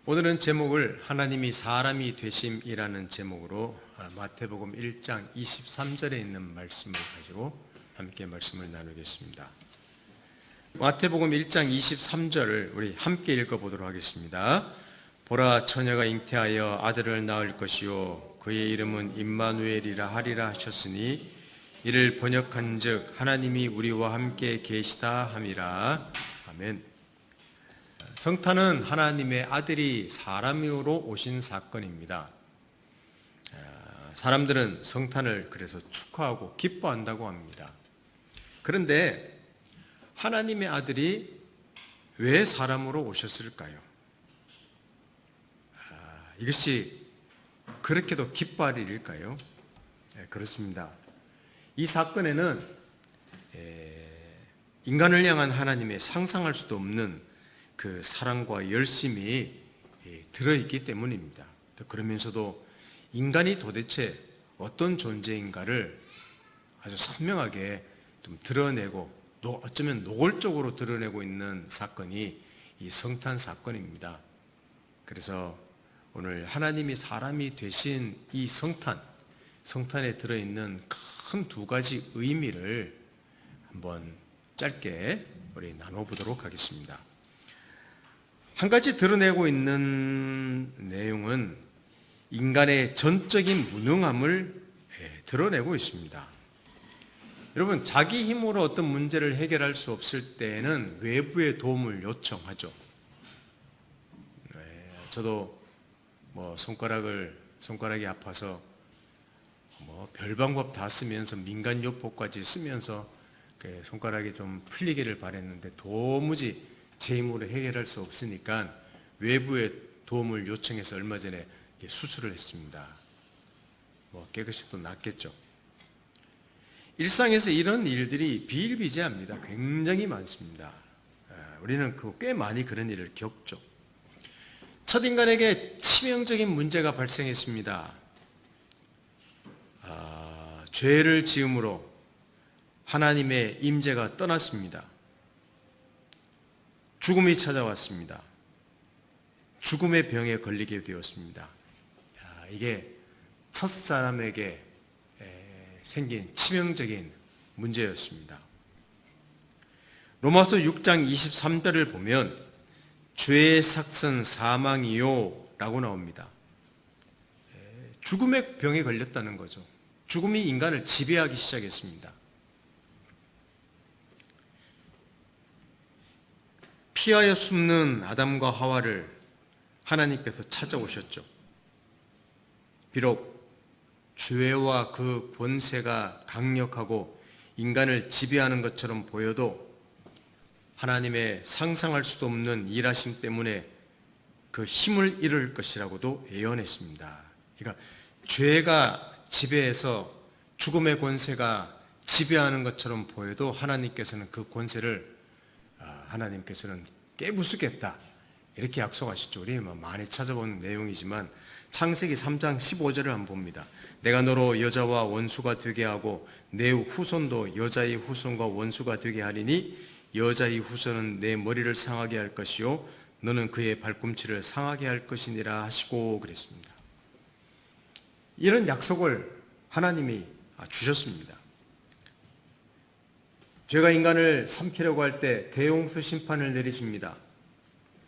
오늘은 제목을 하나님이 사람이 되심이라는 제목으로 마태복음 1장 23절에 있는 말씀을 가지고 함께 말씀을 나누겠습니다. 마태복음 1장 23절을 우리 함께 읽어보도록 하겠습니다. 보라, 처녀가 잉태하여 아들을 낳을 것이요 그의 이름은 임마누엘이라 하리라 하셨으니 이를 번역한즉 하나님이 우리와 함께 계시다 함이라. 아멘. 성탄은 하나님의 아들이 사람으로 오신 사건입니다. 사람들은 성탄을 그래서 축하하고 기뻐한다고 합니다. 그런데 하나님의 아들이 왜 사람으로 오셨을까요? 이것이 그렇게도 기뻐할 일일까요? 그렇습니다. 이 사건에는 인간을 향한 하나님의 상상할 수도 없는 그 사랑과 열심이 들어있기 때문입니다. 그러면서도 인간이 도대체 어떤 존재인가를 아주 선명하게 좀 드러내고 어쩌면 노골적으로 드러내고 있는 사건이 이 성탄 사건입니다. 그래서 오늘 하나님이 사람이 되신 이 성탄에 들어있는 큰 두 가지 의미를 한번 짧게 우리 나눠보도록 하겠습니다. 한 가지 드러내고 있는 내용은 인간의 전적인 무능함을 드러내고 있습니다. 여러분, 자기 힘으로 어떤 문제를 해결할 수 없을 때에는 외부의 도움을 요청하죠. 저도 손가락이 아파서 별 방법 다 쓰면서 민간요법까지 쓰면서 손가락이 좀 풀리기를 바랬는데 도무지 제 힘으로 해결할 수 없으니까 외부의 도움을 요청해서 얼마 전에 수술을 했습니다. 깨끗이 또 낫겠죠. 일상에서 이런 일들이 비일비재합니다. 굉장히 많습니다. 우리는 꽤 많이 그런 일을 겪죠. 첫 인간에게 치명적인 문제가 발생했습니다. 죄를 지음으로 하나님의 임재가 떠났습니다. 죽음이 찾아왔습니다. 죽음의 병에 걸리게 되었습니다. 이게 첫사람에게 생긴 치명적인 문제였습니다. 로마서 6장 23절을 보면 죄의 삭선 사망이요 라고 나옵니다. 죽음의 병에 걸렸다는 거죠. 죽음이 인간을 지배하기 시작했습니다. 피하여 숨는 아담과 하와를 하나님께서 찾아오셨죠. 비록 죄와 그 권세가 강력하고 인간을 지배하는 것처럼 보여도 하나님의 상상할 수도 없는 일하심 때문에 그 힘을 잃을 것이라고도 예언했습니다. 그러니까 죄가 지배해서 죽음의 권세가 지배하는 것처럼 보여도 하나님께서는 그 권세를 깨부수겠다 이렇게 약속하셨죠. 우리 많이 찾아본 내용이지만 창세기 3장 15절을 한번 봅니다. 내가 너로 여자와 원수가 되게 하고 내 후손도 여자의 후손과 원수가 되게 하리니 여자의 후손은 내 머리를 상하게 할 것이요 너는 그의 발꿈치를 상하게 할 것이니라 하시고 그랬습니다. 이런 약속을 하나님이 주셨습니다. 죄가 인간을 삼키려고 할 때 대홍수 심판을 내리십니다.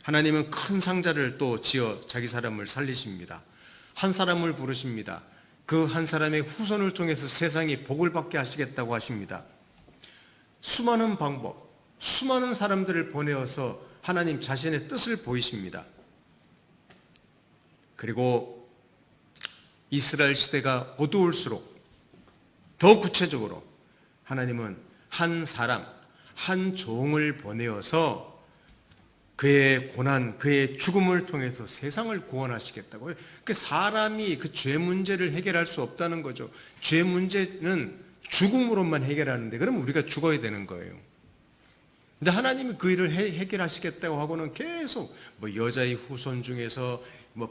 하나님은 큰 상자를 또 지어 자기 사람을 살리십니다. 한 사람을 부르십니다. 그 한 사람의 후손을 통해서 세상이 복을 받게 하시겠다고 하십니다. 수많은 방법, 수많은 사람들을 보내어서 하나님 자신의 뜻을 보이십니다. 그리고 이스라엘 시대가 어두울수록 더 구체적으로 하나님은 한 사람, 한 종을 보내어서 그의 고난, 그의 죽음을 통해서 세상을 구원하시겠다고요. 사람이 그 죄 문제를 해결할 수 없다는 거죠. 죄 문제는 죽음으로만 해결하는데 그럼 우리가 죽어야 되는 거예요. 근데 하나님이 그 일을 해결하시겠다고 하고는 계속 여자의 후손 중에서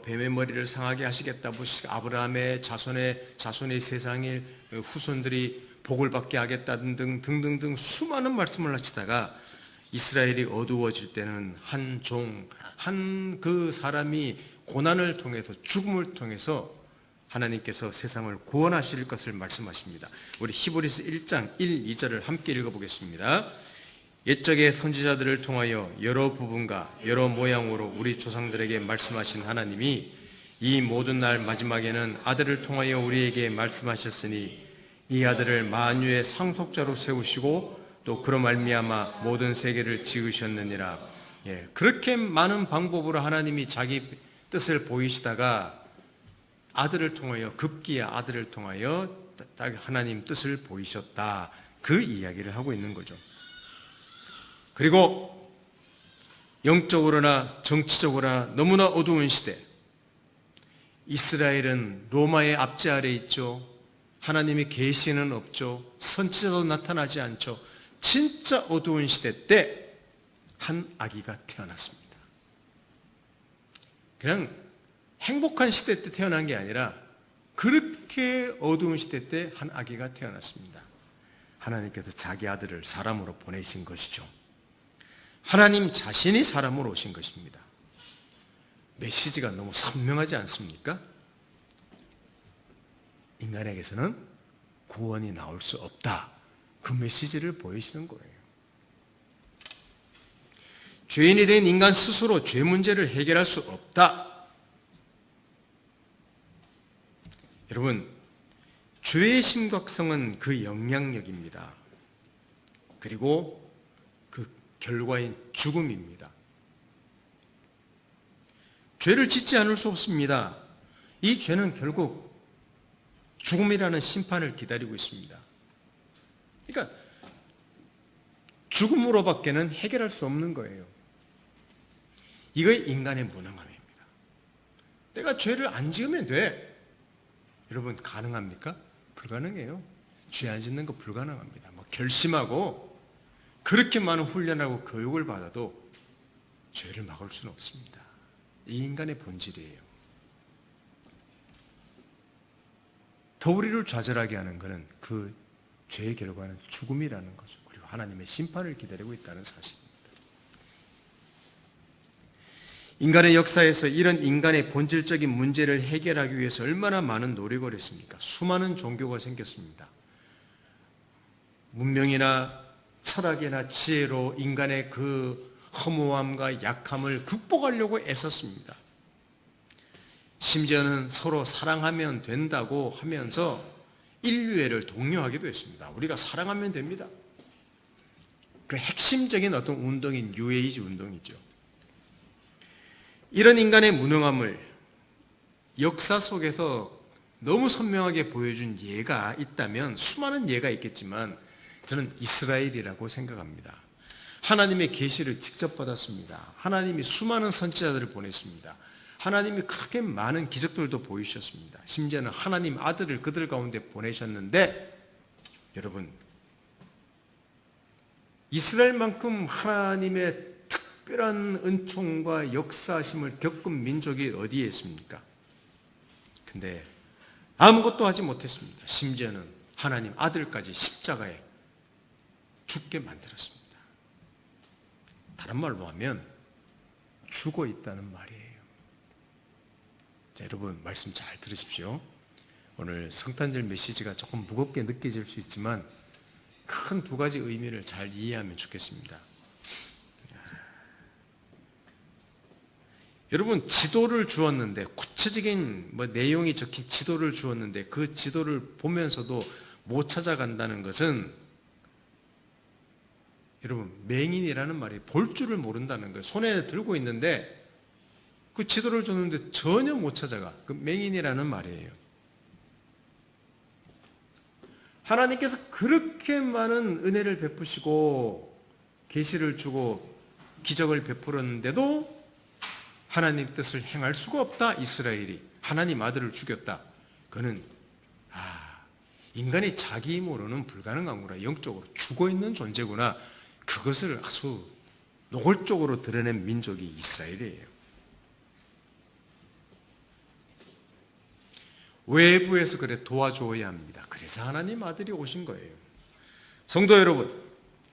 뱀의 머리를 상하게 하시겠다, 아브라함의 자손의 세상일 후손들이 복을 받게 하겠다 등등 수많은 말씀을 하시다가 이스라엘이 어두워질 때는 한 종, 한 그 사람이 고난을 통해서, 죽음을 통해서 하나님께서 세상을 구원하실 것을 말씀하십니다. 우리 히브리서 1장 1, 2절을 함께 읽어보겠습니다. 옛적의 선지자들을 통하여 여러 부분과 여러 모양으로 우리 조상들에게 말씀하신 하나님이 이 모든 날 마지막에는 아들을 통하여 우리에게 말씀하셨으니 이 아들을 만유의 상속자로 세우시고 또 그로 말미암아 모든 세계를 지으셨느니라. 그렇게 많은 방법으로 하나님이 자기 뜻을 보이시다가 아들을 통하여, 급기야 아들을 통하여 딱 하나님 뜻을 보이셨다, 그 이야기를 하고 있는 거죠. 그리고 영적으로나 정치적으로나 너무나 어두운 시대, 이스라엘은 로마의 압제 아래 있죠. 하나님의 계시는 없죠. 선지자도 나타나지 않죠. 진짜 어두운 시대 때 한 아기가 태어났습니다. 그냥 행복한 시대 때 태어난 게 아니라 그렇게 어두운 시대 때 한 아기가 태어났습니다. 하나님께서 자기 아들을 사람으로 보내신 것이죠. 하나님 자신이 사람으로 오신 것입니다. 메시지가 너무 선명하지 않습니까? 인간에게서는 구원이 나올 수 없다, 그 메시지를 보이시는 거예요. 죄인이 된 인간 스스로 죄 문제를 해결할 수 없다. 여러분, 죄의 심각성은 그 영향력입니다. 그리고 그 결과인 죽음입니다. 죄를 짓지 않을 수 없습니다. 이 죄는 결국 죽음이라는 심판을 기다리고 있습니다. 그러니까 죽음으로밖에는 해결할 수 없는 거예요. 이것이 인간의 무능함입니다. 내가 죄를 안 지으면 돼. 여러분, 가능합니까? 불가능해요. 죄 안 짓는 거 불가능합니다. 결심하고 그렇게 많은 훈련하고 교육을 받아도 죄를 막을 수는 없습니다. 이 인간의 본질이에요. 더 우리를 좌절하게 하는 것은 그 죄의 결과는 죽음이라는 거죠. 그리고 하나님의 심판을 기다리고 있다는 사실입니다. 인간의 역사에서 이런 인간의 본질적인 문제를 해결하기 위해서 얼마나 많은 노력을 했습니까? 수많은 종교가 생겼습니다. 문명이나 철학이나 지혜로 인간의 그 허무함과 약함을 극복하려고 애썼습니다. 심지어는 서로 사랑하면 된다고 하면서 인류애를 독려하기도 했습니다. 우리가 사랑하면 됩니다. 그 핵심적인 어떤 운동인 뉴에이지 운동이죠. 이런 인간의 무능함을 역사 속에서 너무 선명하게 보여준 예가 있다면 수많은 예가 있겠지만 저는 이스라엘이라고 생각합니다. 하나님의 계시를 직접 받았습니다. 하나님이 수많은 선지자들을 보냈습니다. 하나님이 그렇게 많은 기적들도 보이셨습니다. 심지어는 하나님 아들을 그들 가운데 보내셨는데, 여러분, 이스라엘만큼 하나님의 특별한 은총과 역사심을 겪은 민족이 어디에 있습니까? 근데 아무것도 하지 못했습니다. 심지어는 하나님 아들까지 십자가에 죽게 만들었습니다. 다른 말로 하면 죽어 있다는 말이에요. 자, 여러분, 말씀 잘 들으십시오. 오늘 성탄절 메시지가 조금 무겁게 느껴질 수 있지만 큰 두 가지 의미를 잘 이해하면 좋겠습니다. 여러분, 지도를 주었는데, 구체적인 내용이 적힌 지도를 주었는데 그 지도를 보면서도 못 찾아간다는 것은, 여러분, 맹인이라는 말이 볼 줄을 모른다는 거예요. 손에 들고 있는데 그 지도를 줬는데 전혀 못 찾아가. 그 맹인이라는 말이에요. 하나님께서 그렇게 많은 은혜를 베푸시고 계시를 주고 기적을 베풀었는데도 하나님 뜻을 행할 수가 없다. 이스라엘이 하나님 아들을 죽였다. 그는 인간이 자기 힘으로는 불가능하구나. 영적으로 죽어있는 존재구나. 그것을 아주 노골적으로 드러낸 민족이 이스라엘이에요. 외부에서 그래 도와줘야 합니다. 그래서 하나님 아들이 오신 거예요. 성도 여러분,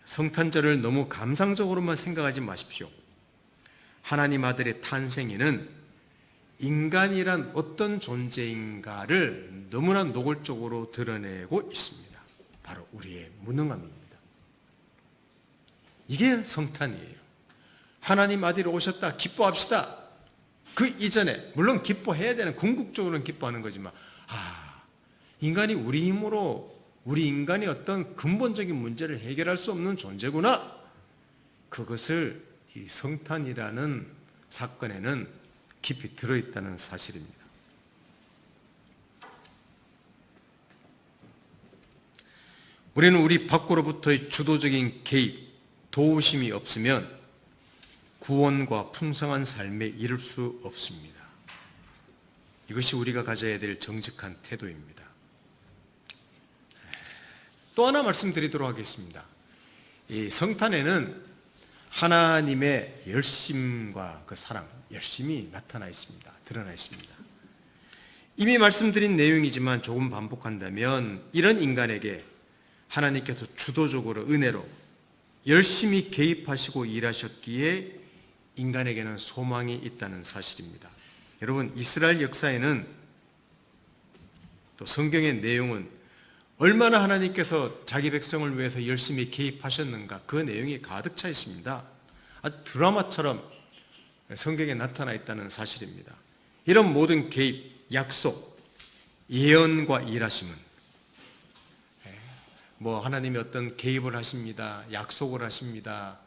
성탄절을 너무 감상적으로만 생각하지 마십시오. 하나님 아들의 탄생에는 인간이란 어떤 존재인가를 너무나 노골적으로 드러내고 있습니다. 바로 우리의 무능함입니다. 이게 성탄이에요. 하나님 아들이 오셨다, 기뻐합시다. 그 이전에 물론 기뻐해야 되는, 궁극적으로는 기뻐하는 거지만 인간이 우리 힘으로 우리 인간이 어떤 근본적인 문제를 해결할 수 없는 존재구나. 그것을 이 성탄이라는 사건에는 깊이 들어있다는 사실입니다. 우리는 우리 밖으로부터의 주도적인 개입, 도우심이 없으면 구원과 풍성한 삶에 이를 수 없습니다. 이것이 우리가 가져야 될 정직한 태도입니다. 또 하나 말씀드리도록 하겠습니다. 이 성탄에는 하나님의 열심과 그 사랑, 열심이 나타나 있습니다. 드러나 있습니다. 이미 말씀드린 내용이지만 조금 반복한다면 이런 인간에게 하나님께서 주도적으로 은혜로 열심히 개입하시고 일하셨기에 인간에게는 소망이 있다는 사실입니다. 여러분, 이스라엘 역사에는 또 성경의 내용은 얼마나 하나님께서 자기 백성을 위해서 열심히 개입하셨는가, 그 내용이 가득 차 있습니다. 아주 드라마처럼 성경에 나타나 있다는 사실입니다. 이런 모든 개입, 약속, 예언과 일하심은 하나님의 어떤 개입을 하십니다. 약속을 하십니다.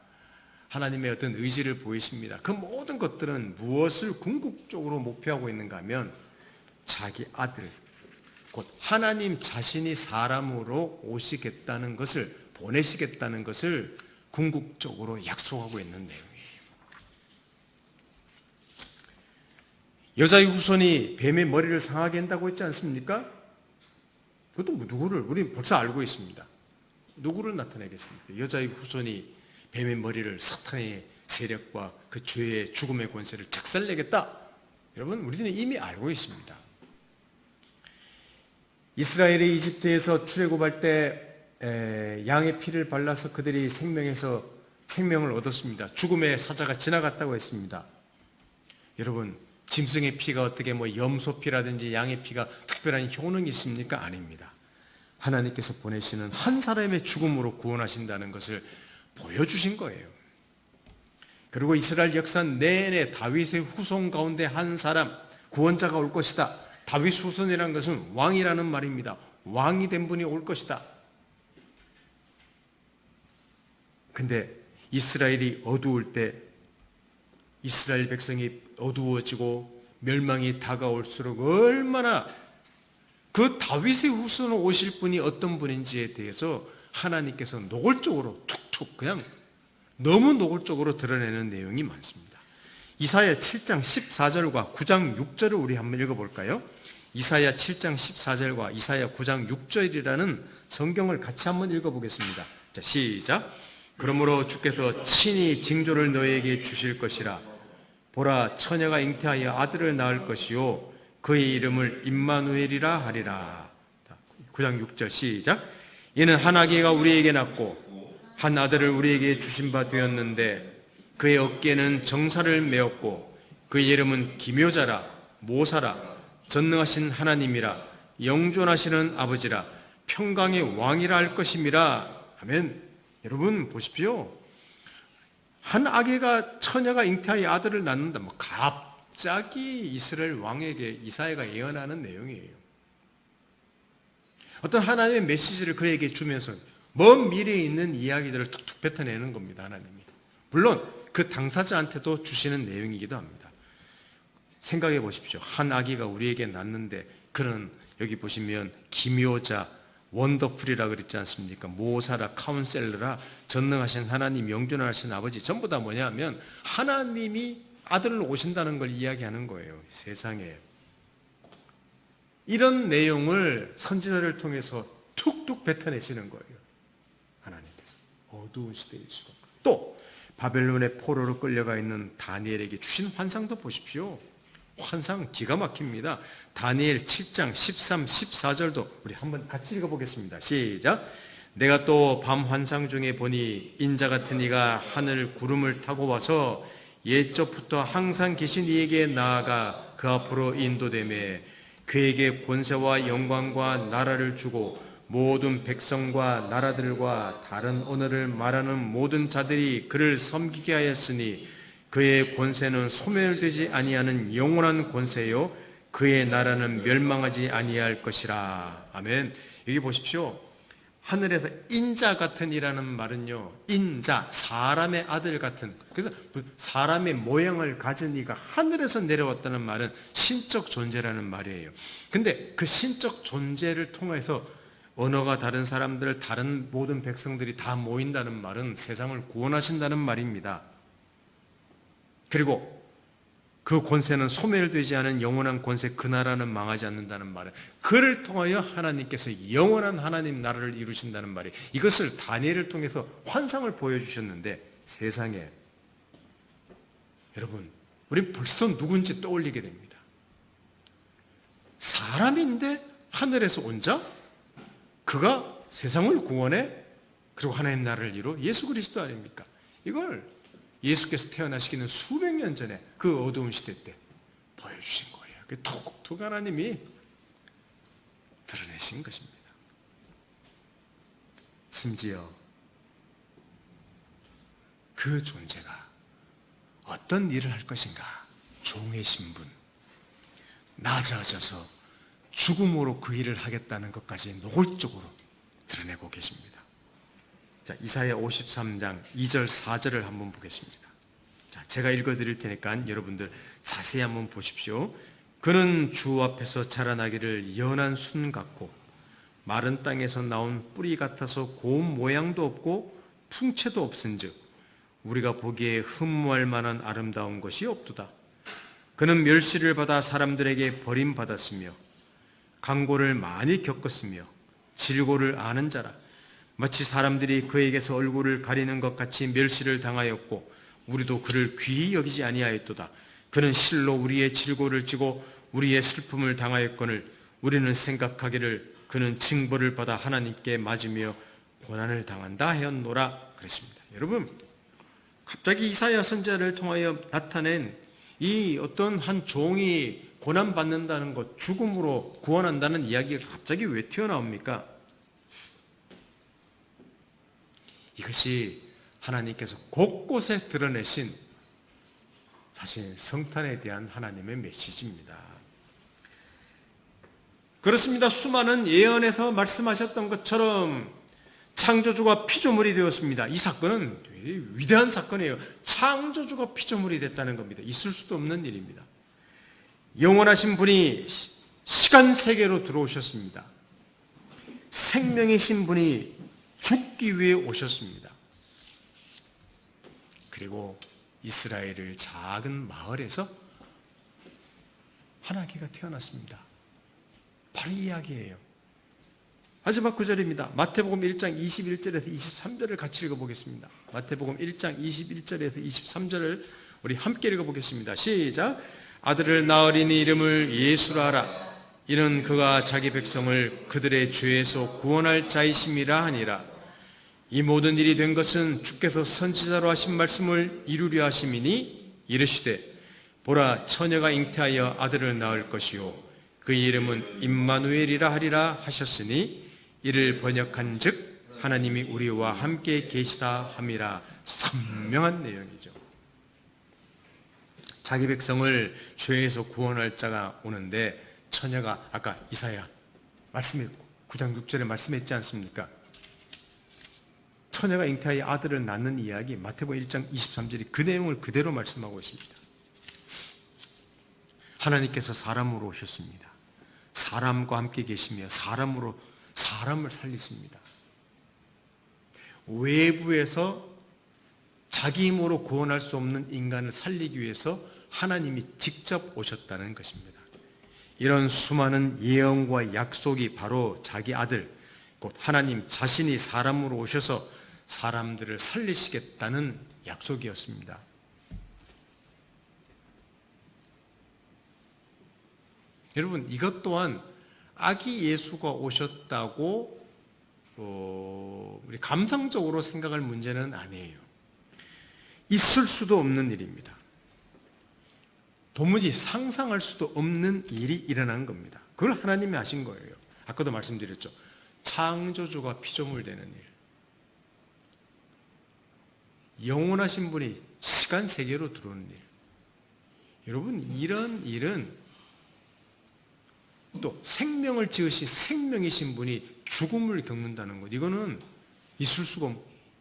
하나님의 어떤 의지를 보이십니다. 그 모든 것들은 무엇을 궁극적으로 목표하고 있는가 하면 자기 아들, 곧 하나님 자신이 사람으로 오시겠다는 것을, 보내시겠다는 것을 궁극적으로 약속하고 있는 내용이에요. 여자의 후손이 뱀의 머리를 상하게 한다고 했지 않습니까? 그것도 누구를, 우리는 벌써 알고 있습니다. 누구를 나타내겠습니까? 여자의 후손이 뱀의 머리를, 사탄의 세력과 그 죄의 죽음의 권세를 작살내겠다. 여러분, 우리는 이미 알고 있습니다. 이스라엘이 이집트에서 출애굽할 때 양의 피를 발라서 그들이 생명을 얻었습니다. 죽음의 사자가 지나갔다고 했습니다. 여러분, 짐승의 피가 어떻게 염소 피라든지 양의 피가 특별한 효능이 있습니까? 아닙니다. 하나님께서 보내시는 한 사람의 죽음으로 구원하신다는 것을 보여주신 거예요. 그리고 이스라엘 역사 내내 다윗의 후손 가운데 한 사람, 구원자가 올 것이다. 다윗 후손이라는 것은 왕이라는 말입니다. 왕이 된 분이 올 것이다. 근데 이스라엘이 어두울 때, 이스라엘 백성이 어두워지고 멸망이 다가올수록 얼마나 그 다윗의 후손으로 오실 분이 어떤 분인지에 대해서 하나님께서 노골적으로 툭툭 그냥 너무 노골적으로 드러내는 내용이 많습니다. 이사야 7장 14절과 9장 6절을 우리 한번 읽어볼까요? 이사야 7장 14절과 이사야 9장 6절이라는 성경을 같이 한번 읽어보겠습니다. 자, 시작. 그러므로 주께서 친히 징조를 너에게 주실 것이라. 보라, 처녀가 잉태하여 아들을 낳을 것이요 그의 이름을 임마누엘이라 하리라. 9장 6절 시작. 이는 한 아기가 우리에게 낳고 한 아들을 우리에게 주신 바 되었는데 그의 어깨는 정사를 메었고 그의 이름은 기묘자라, 모사라, 전능하신 하나님이라, 영존하시는 아버지라, 평강의 왕이라 할 것임이라. 아멘. 여러분 보십시오. 한 아기가, 처녀가 잉태하여 아들을 낳는다. 갑자기 이스라엘 왕에게 이사야가 예언하는 내용이에요. 어떤 하나님의 메시지를 그에게 주면서 먼 미래에 있는 이야기들을 툭툭 뱉어내는 겁니다. 하나님이. 물론 그 당사자한테도 주시는 내용이기도 합니다. 생각해 보십시오. 한 아기가 우리에게 낳는데 그는 여기 보시면 기묘자, 원더풀이라 그랬지 않습니까? 모사라, 카운셀러라, 전능하신 하나님, 영존하신 아버지, 전부 다 뭐냐면 하나님이 아들로 오신다는 걸 이야기하는 거예요. 세상에. 이런 내용을 선지자를 통해서 툭툭 뱉어내시는 거예요. 하나님께서. 어두운 시대일수록. 또 바벨론의 포로로 끌려가 있는 다니엘에게 주신 환상도 보십시오. 환상 기가 막힙니다. 다니엘 7장 13, 14절도 우리 한번 같이 읽어보겠습니다. 시작. 내가 또 밤 환상 중에 보니 인자 같은 이가 하늘 구름을 타고 와서 옛적부터 항상 계신 이에게 나아가 그 앞으로 인도되매 그에게 권세와 영광과 나라를 주고 모든 백성과 나라들과 다른 언어를 말하는 모든 자들이 그를 섬기게 하였으니 그의 권세는 소멸되지 아니하는 영원한 권세요 그의 나라는 멸망하지 아니할 것이라. 아멘. 여기 보십시오. 하늘에서 인자 같은 이라는 말은요, 인자, 사람의 아들 같은, 그래서 사람의 모양을 가진 이가 하늘에서 내려왔다는 말은 신적 존재라는 말이에요. 근데 그 신적 존재를 통해서 언어가 다른 사람들, 다른 모든 백성들이 다 모인다는 말은 세상을 구원하신다는 말입니다. 그리고 그 권세는 소멸되지 않은 영원한 권세, 그 나라는 망하지 않는다는 말은 그를 통하여 하나님께서 영원한 하나님 나라를 이루신다는 말이, 이것을 다니엘을 통해서 환상을 보여주셨는데, 세상에 여러분, 우린 벌써 누군지 떠올리게 됩니다. 사람인데 하늘에서 온 자, 그가 세상을 구원해, 그리고 하나님 나라를 이루 예수 그리스도 아닙니까? 이걸 예수께서 태어나시기는 수백 년 전에 그 어두운 시대 때 보여주신 거예요. 그 톡톡 하나님이 드러내신 것입니다. 심지어 그 존재가 어떤 일을 할 것인가, 종의 신분, 낮아져서 죽음으로 그 일을 하겠다는 것까지 노골적으로 드러내고 계십니다. 자, 이사야 53장 2절 4절을 한번 보겠습니다. 자, 제가 읽어드릴 테니까 여러분들 자세히 한번 보십시오. 그는 주 앞에서 자라나기를 연한 순 같고 마른 땅에서 나온 뿌리 같아서 고운 모양도 없고 풍채도 없은즉 우리가 보기에 흠모할 만한 아름다운 것이 없도다. 그는 멸시를 받아 사람들에게 버림받았으며 강고를 많이 겪었으며 질고를 아는 자라. 마치 사람들이 그에게서 얼굴을 가리는 것 같이 멸시를 당하였고 우리도 그를 귀히 여기지 아니하였도다. 그는 실로 우리의 질고를 지고 우리의 슬픔을 당하였거늘 우리는 생각하기를 그는 징벌을 받아 하나님께 맞으며 고난을 당한다 하였노라 그랬습니다. 여러분, 갑자기 이사야 선지자를 통하여 나타낸 이 어떤 한 종이 고난받는다는 것, 죽음으로 구원한다는 이야기가 갑자기 왜 튀어나옵니까? 이것이 하나님께서 곳곳에 드러내신 사실 성탄에 대한 하나님의 메시지입니다. 그렇습니다. 수많은 예언에서 말씀하셨던 것처럼 창조주가 피조물이 되었습니다. 이 사건은 되게 위대한 사건이에요. 창조주가 피조물이 됐다는 겁니다. 있을 수도 없는 일입니다. 영원하신 분이 시간 세계로 들어오셨습니다. 생명이신 분이 죽기 위해 오셨습니다. 그리고 이스라엘을 작은 마을에서 한 아기가 태어났습니다. 바로 이 이야기예요. 마지막 구절입니다. 마태복음 1장 21절에서 23절을 같이 읽어보겠습니다. 마태복음 1장 21절에서 23절을 우리 함께 읽어보겠습니다. 시작. 아들을 낳으리니 이름을 예수라 하라. 이는 그가 자기 백성을 그들의 죄에서 구원할 자이심이라 하니라. 이 모든 일이 된 것은 주께서 선지자로 하신 말씀을 이루려 하심이니 이르시되 보라 처녀가 잉태하여 아들을 낳을 것이요 그의 이름은 임마누엘이라 하리라 하셨으니 이를 번역한즉 하나님이 우리와 함께 계시다 함이라. 선명한 내용이죠. 자기 백성을 죄에서 구원할 자가 오는데 처녀가 아까 이사야 말씀했고 9장 6절에 말씀했지 않습니까? 처녀가 잉태하여 아들을 낳는 이야기 마태복음 1장 23절이 그 내용을 그대로 말씀하고 있습니다. 하나님께서 사람으로 오셨습니다. 사람과 함께 계시며 사람으로 사람을 살리십니다. 외부에서 자기 힘으로 구원할 수 없는 인간을 살리기 위해서 하나님이 직접 오셨다는 것입니다. 이런 수많은 예언과 약속이 바로 자기 아들, 곧 하나님 자신이 사람으로 오셔서 사람들을 살리시겠다는 약속이었습니다. 여러분, 이것 또한 아기 예수가 오셨다고 우리 감상적으로 생각할 문제는 아니에요. 있을 수도 없는 일입니다. 도무지 상상할 수도 없는 일이 일어난 겁니다. 그걸 하나님이 하신 거예요. 아까도 말씀드렸죠. 창조주가 피조물 되는 일. 영원하신 분이 시간 세계로 들어오는 일. 여러분, 이런 일은 또 생명을 지으신 생명이신 분이 죽음을 겪는다는 것, 이거는 있을 수가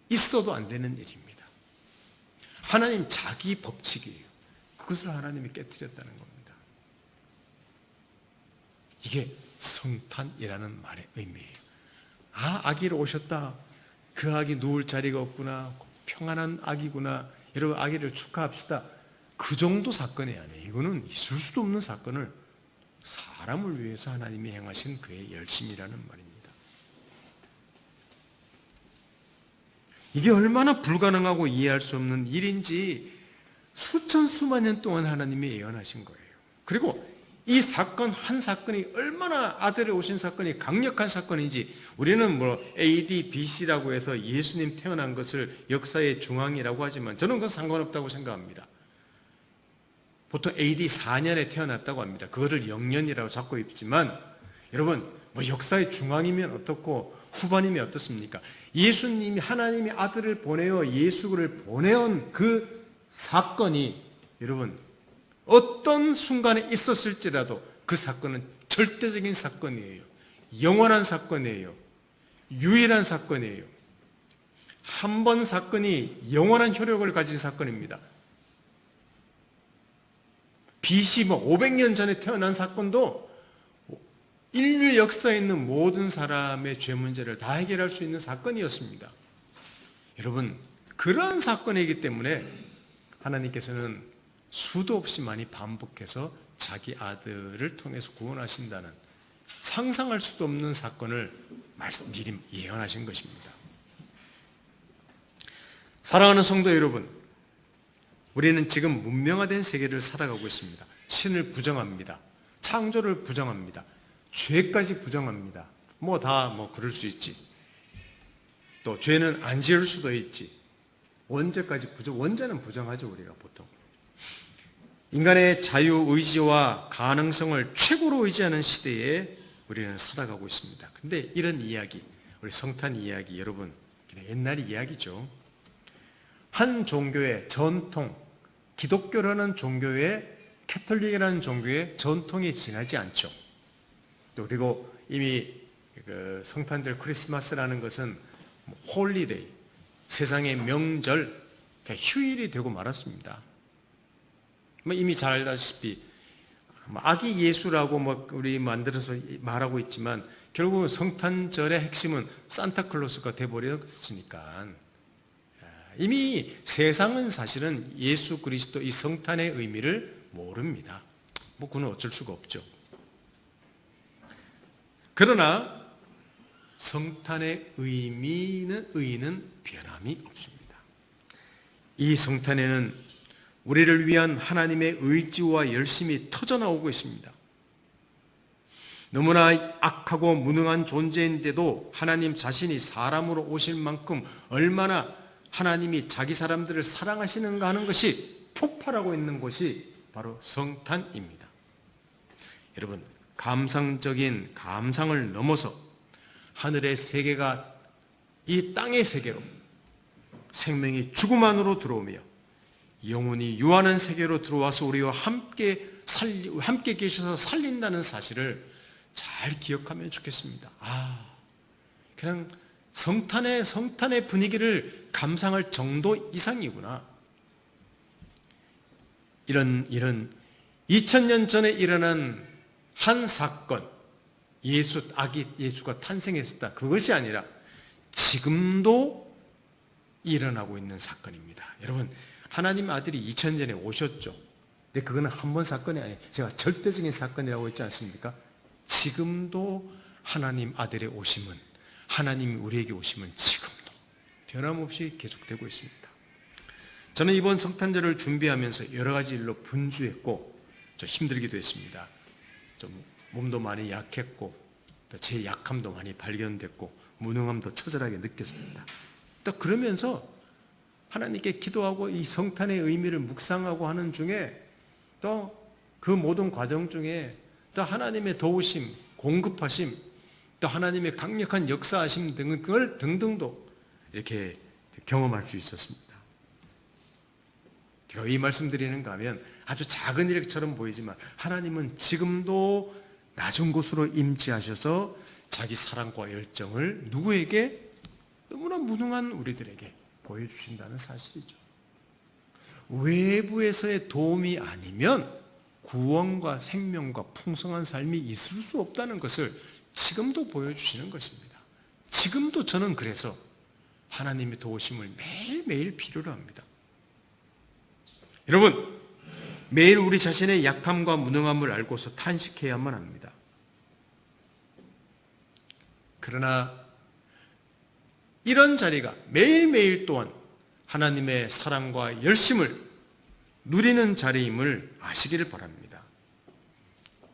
있어도 안 되는 일입니다. 하나님 자기 법칙이에요. 그것을 하나님이 깨뜨렸다는 겁니다. 이게 성탄이라는 말의 의미예요. 아, 아기를 오셨다. 그 아기 누울 자리가 없구나. 평안한 아기구나. 여러분, 아기를 축하합시다. 그 정도 사건이 아니에요. 이거는 있을 수도 없는 사건을 사람을 위해서 하나님이 행하신 그의 열심이라는 말입니다. 이게 얼마나 불가능하고 이해할 수 없는 일인지 수천 수만 년 동안 하나님이 예언하신 거예요. 그리고 이 사건 한 사건이 얼마나 아들의 오신 사건이 강력한 사건인지, 우리는 뭐 AD, BC라고 해서 예수님 태어난 것을 역사의 중앙이라고 하지만 저는 그건 상관없다고 생각합니다. 보통 AD 4년에 태어났다고 합니다. 그거를 0년이라고 잡고 있지만, 여러분, 뭐 역사의 중앙이면 어떻고 후반이면 어떻습니까? 예수님이, 하나님이 아들을 보내어 예수를 보내온 그 사건이 여러분 어떤 순간에 있었을지라도 그 사건은 절대적인 사건이에요. 영원한 사건이에요. 유일한 사건이에요. 한 번 사건이 영원한 효력을 가진 사건입니다. BC 500년 전에 태어난 사건도 인류 역사에 있는 모든 사람의 죄 문제를 다 해결할 수 있는 사건이었습니다. 여러분, 그러한 사건이기 때문에 하나님께서는 수도 없이 많이 반복해서 자기 아들을 통해서 구원하신다는 상상할 수도 없는 사건을 미리 예언하신 것입니다. 사랑하는 성도 여러분, 우리는 지금 문명화된 세계를 살아가고 있습니다. 신을 부정합니다. 창조를 부정합니다. 죄까지 부정합니다. 그럴 수 있지. 또 죄는 안 지을 수도 있지. 원죄까지 원죄는 부정하죠, 우리가 보통. 인간의 자유의지와 가능성을 최고로 의지하는 시대에 우리는 살아가고 있습니다. 그런데 이런 이야기, 우리 성탄 이야기, 여러분, 옛날 이야기죠. 한 종교의 전통, 기독교라는 종교의, 캐톨릭이라는 종교의 전통이 지나지 않죠. 또 그리고 이미 그 성탄절, 크리스마스라는 것은 홀리데이, 세상의 명절, 휴일이 되고 말았습니다. 이미 잘 알다시피 아기 예수라고 우리 만들어서 말하고 있지만 결국은 성탄절의 핵심은 산타클로스가 돼버렸으니까 이미 세상은 사실은 예수 그리스도 이 성탄의 의미를 모릅니다. 그건 어쩔 수가 없죠. 그러나 성탄의 의의는 변함이 없습니다. 이 성탄에는 우리를 위한 하나님의 의지와 열심이 터져나오고 있습니다. 너무나 악하고 무능한 존재인데도 하나님 자신이 사람으로 오실 만큼 얼마나 하나님이 자기 사람들을 사랑하시는가 하는 것이 폭발하고 있는 것이 바로 성탄입니다. 여러분, 감상적인 감상을 넘어서 하늘의 세계가 이 땅의 세계로, 생명이 죽음 안으로 들어오며 영혼이 유한한 세계로 들어와서 우리와 함께 계셔서 살린다는 사실을 잘 기억하면 좋겠습니다. 그냥 성탄의 분위기를 감상할 정도 이상이구나. 이런 2000년 전에 일어난 한 사건, 아기 예수가 탄생했었다. 그것이 아니라 지금도 일어나고 있는 사건입니다. 여러분, 하나님 아들이 2000년 전에 오셨죠. 근데 그거는 한 번 사건이 아니에요. 제가 절대적인 사건이라고 했지 않습니까? 지금도 하나님 아들의 오심은, 하나님이 우리에게 오심은 지금도 변함없이 계속되고 있습니다. 저는 이번 성탄절을 준비하면서 여러 가지 일로 분주했고 좀 힘들기도 했습니다. 좀 몸도 많이 약했고 또 제 약함도 많이 발견됐고 무능함도 처절하게 느꼈습니다. 또 그러면서 하나님께 기도하고 이 성탄의 의미를 묵상하고 하는 중에 또 그 모든 과정 중에 또 하나님의 도우심, 공급하심, 또 하나님의 강력한 역사하심 등을 등등도 이렇게 경험할 수 있었습니다. 제가 이 말씀드리는가 하면 아주 작은 일처럼 보이지만 하나님은 지금도 낮은 곳으로 임재하셔서 자기 사랑과 열정을 누구에게? 너무나 무능한 우리들에게 보여주신다는 사실이죠. 외부에서의 도움이 아니면 구원과 생명과 풍성한 삶이 있을 수 없다는 것을 지금도 보여주시는 것입니다. 지금도 저는 그래서 하나님의 도우심을 매일매일 필요로 합니다. 여러분, 매일 우리 자신의 약함과 무능함을 알고서 탄식해야만 합니다. 그러나 이런 자리가 매일매일 또한 하나님의 사랑과 열심을 누리는 자리임을 아시기를 바랍니다.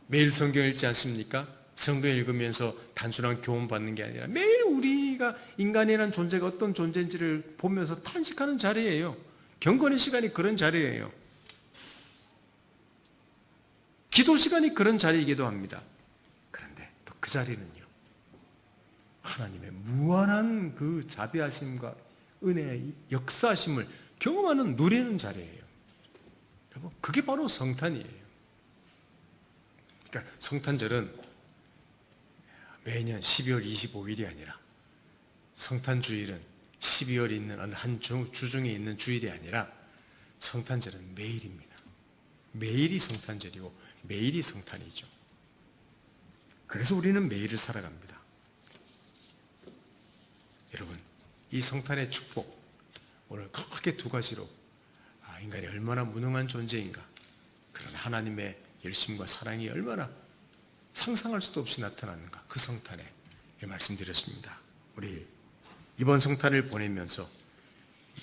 매일 성경 읽지 않습니까? 성경 읽으면서 단순한 교훈 받는 게 아니라 매일 우리가 인간이라는 존재가 어떤 존재인지를 보면서 탄식하는 자리예요. 경건의 시간이 그런 자리예요. 기도 시간이 그런 자리이기도 합니다. 그런데 또 그 자리는요, 하나님의 무한한 그 자비하심과 은혜의 역사하심을 경험하는, 누리는 자리예요. 여러분, 그게 바로 성탄이에요. 그러니까 성탄절은 매년 12월 25일이 아니라, 성탄주일은 12월에 있는 어느 한 주 중에 있는 주일이 아니라 성탄절은 매일입니다. 매일이 성탄절이고 매일이 성탄이죠. 그래서 우리는 매일을 살아갑니다. 여러분, 이 성탄의 축복, 오늘 크게 두 가지로 인간이 얼마나 무능한 존재인가, 그런 하나님의 열심과 사랑이 얼마나 상상할 수도 없이 나타나는가, 그 성탄에 말씀드렸습니다. 우리 이번 성탄을 보내면서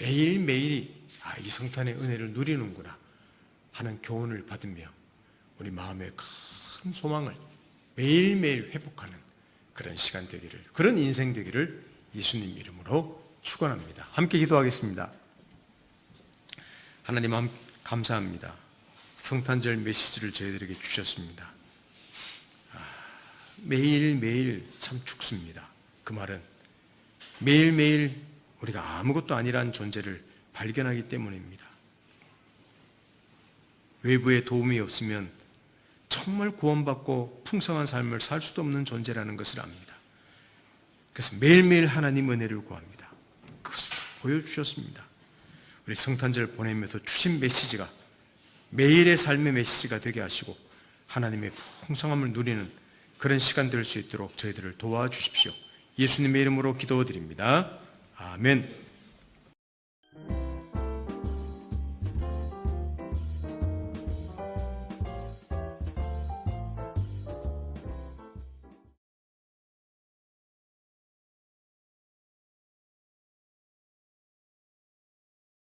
매일매일이 이 성탄의 은혜를 누리는구나 하는 교훈을 받으며 우리 마음의 큰 소망을 매일매일 회복하는 그런 시간 되기를, 그런 인생 되기를 예수님 이름으로 축원합니다. 함께 기도하겠습니다. 하나님, 감사합니다. 성탄절 메시지를 저희들에게 주셨습니다. 매일매일 참 죽습니다. 그 말은 매일매일 우리가 아무것도 아니라는 존재를 발견하기 때문입니다. 외부의 도움이 없으면 정말 구원받고 풍성한 삶을 살 수도 없는 존재라는 것을 압니다. 그래서 매일매일 하나님 은혜를 구합니다. 그것을 보여주셨습니다. 우리 성탄절 보내면서 주신 메시지가 매일의 삶의 메시지가 되게 하시고 하나님의 풍성함을 누리는 그런 시간 될 수 있도록 저희들을 도와주십시오. 예수님의 이름으로 기도드립니다. 아멘.